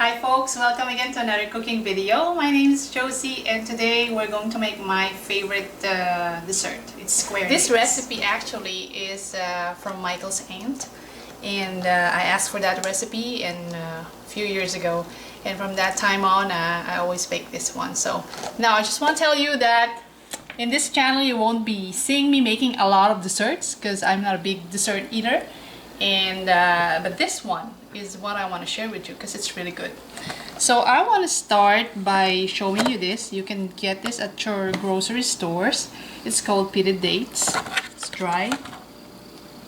Hi folks, welcome again to another cooking video. My name is Josie and today we're going to make my favorite dessert. It's square This dates. recipe actually is from Michael's aunt, and I asked for that recipe a few years ago, and from that time on I always bake this one. So now I just want to tell you that in this channel you won't be seeing me making a lot of desserts because I'm not a big dessert eater, and but this one is what I want to share with you because it's really good. So I want to start by showing you this. You can get this at your grocery stores. It's called pitted dates. It's dry.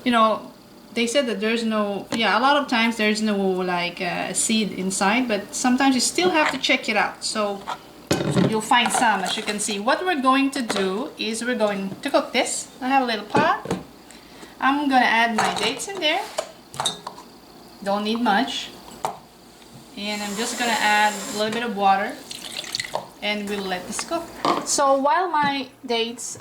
You know, they said that there's no, a lot of times there's no like seed inside, but sometimes you still have to check it out. So you'll find some, as you can see. What we're going to do is we're going to cook this. I have a little pot. I'm gonna add my dates in there. Don't need much. And I'm just gonna add a little bit of water and we'll let this cook. So while my dates,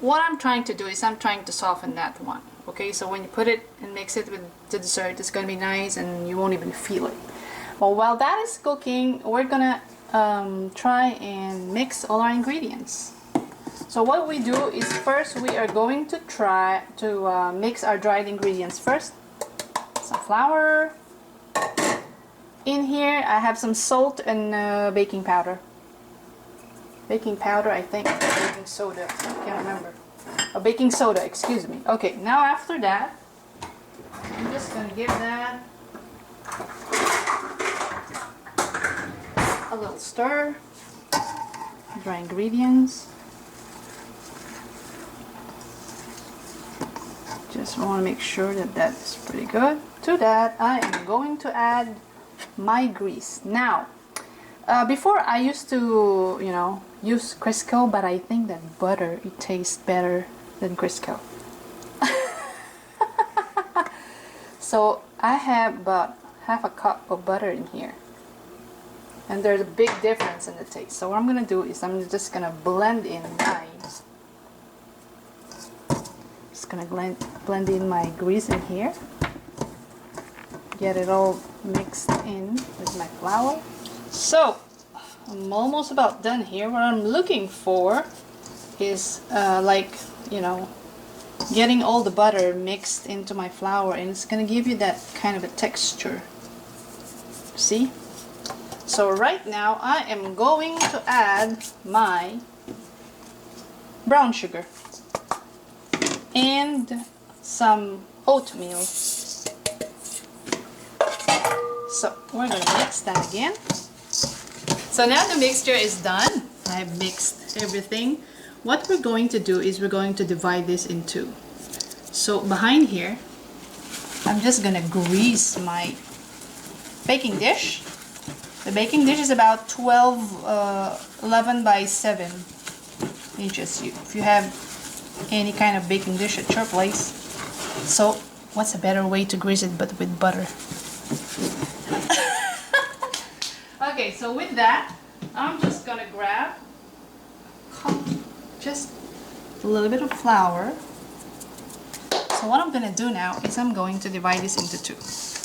what I'm trying to do is I'm trying to soften that one. Okay, so when you put it and mix it with the dessert, it's gonna be nice and you won't even feel it. But while that is cooking, we're gonna try and mix all our ingredients. So what we do is first we are going to try to mix our dried ingredients first. Some flour. In here I have some salt and baking powder. Baking powder, I think. Baking soda, I can't remember. Baking soda, excuse me. Okay, now after that, I'm just gonna give that a little stir. Dry ingredients. Just want to make sure that that's pretty good. To that, I am going to add my grease. Now, before I used to, use Crisco, but I think that butter, it tastes better than Crisco. So I have about half a cup of butter in here. And there's a big difference in the taste. So what I'm going to do is I'm just going to blend in my... Just going to blend in my grease in here. Get it all mixed in with my flour. So I'm almost about done here. What I'm looking for is getting all the butter mixed into my flour, and it's gonna give you that kind of a texture. See? So right now I am going to add my brown sugar and some oatmeal. So we're going to mix that again. So now the mixture is done. I've mixed everything. What we're going to do is we're going to divide this in two. So behind here, I'm just going to grease my baking dish. The baking dish is about 11 by 7 inches. If you have any kind of baking dish at your place. So what's a better way to grease it but with butter? Okay, so with that, I'm just gonna grab just a little bit of flour. So what I'm gonna do now is I'm going to divide this into two.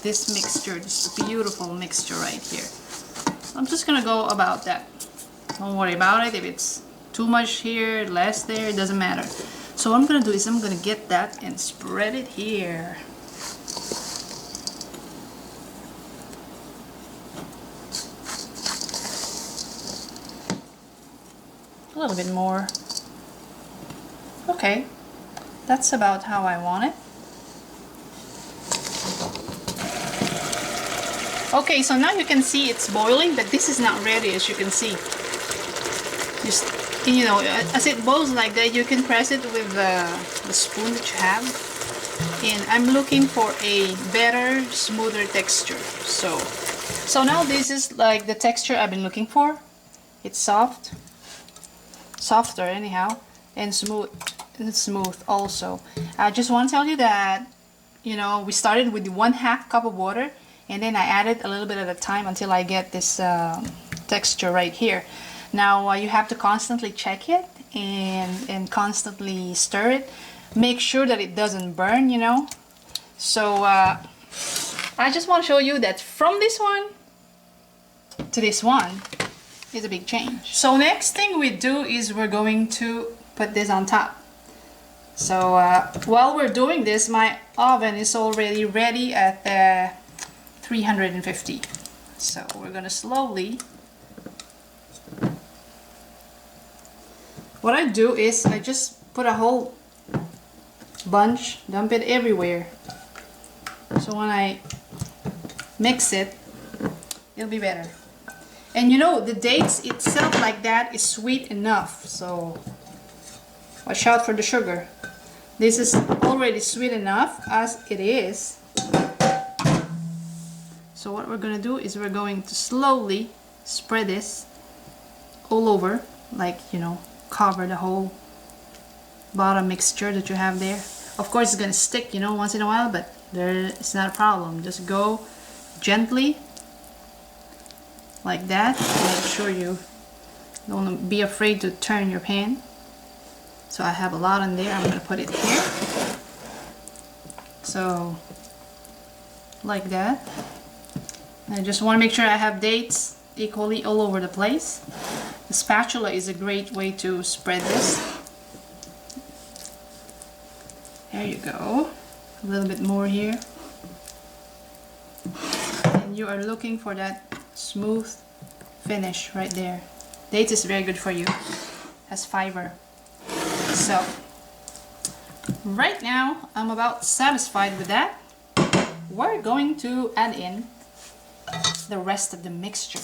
This mixture, this beautiful mixture right here. I'm just gonna go about that. Don't worry about it. If it's too much here, less there, it doesn't matter. So what I'm gonna do is I'm gonna get that and spread it here. A little bit more. Okay, that's about how I want it. Okay, so now you can see it's boiling, but this is not ready, as you can see. Just, as it boils like that, you can press it with the spoon that you have. And I'm looking for a better, smoother texture. So now this is like the texture I've been looking for. It's soft. Softer anyhow, and smooth. It's smooth also. I just want to tell you that we started with 1/2 cup of water, and then I added a little bit at a time until I get this texture right here. Now you have to constantly check it and constantly stir it. Make sure that it doesn't burn. So I just want to show you that from this one to this one is a big change. So next thing we do is we're going to put this on top. So while we're doing this, my oven is already ready at 350. So we're gonna slowly. What I do is I just put a whole bunch, dump it everywhere. So when I mix it, it'll be better. And you know, the dates itself like that is sweet enough, so watch out for the sugar. This is already sweet enough as it is. So what we're gonna do is we're going to slowly spread this all over, like, you know, cover the whole bottom mixture that you have there. Of course it's gonna stick, you know, once in a while, but it's not a problem. Just go gently like that. Make sure you don't be afraid to turn your pan. So I have a lot in there. I'm gonna put it here. So like that. I just want to make sure I have dates equally all over the place. The spatula is a great way to spread this. There you go. A little bit more here. And you are looking for that smooth finish right there. Dates is very good for you. Has fiber. So right now I'm about satisfied with that. We're going to add in the rest of the mixture.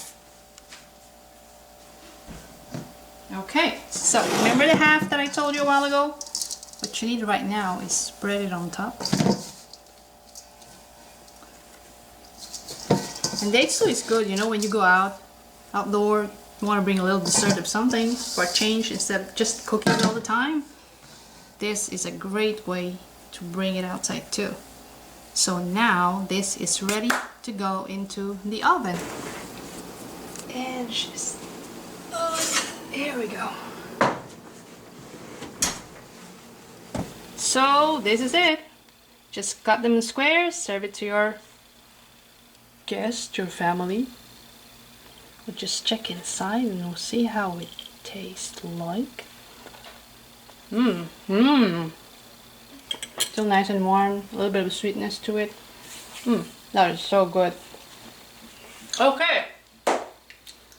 Okay, so remember the half that I told you a while ago? What you need right now is spread it on top. And dates too is good, you know, when you go outdoor, you want to bring a little dessert of something for a change instead of just cooking it all the time. This is a great way to bring it outside too. So now this is ready to go into the oven. And just, there we go. So this is it. Just cut them in squares, serve it to your guests, your family. We'll just check inside and we'll see how it tastes like. Still nice and warm, a little bit of sweetness to it. That is so good. Okay,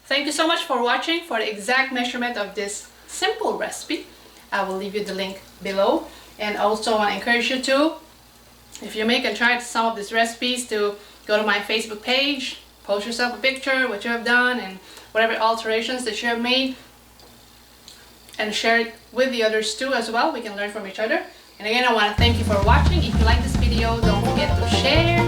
thank you so much for watching. For the exact measurement of this simple recipe, I will leave you the link below. And also I want to encourage you to, if you make and try some of these recipes, to go to my Facebook page, post yourself a picture, what you have done, and whatever alterations that you have made, and share it with the others too as well. We can learn from each other. And again, I want to thank you for watching. If you like this video, don't forget to share,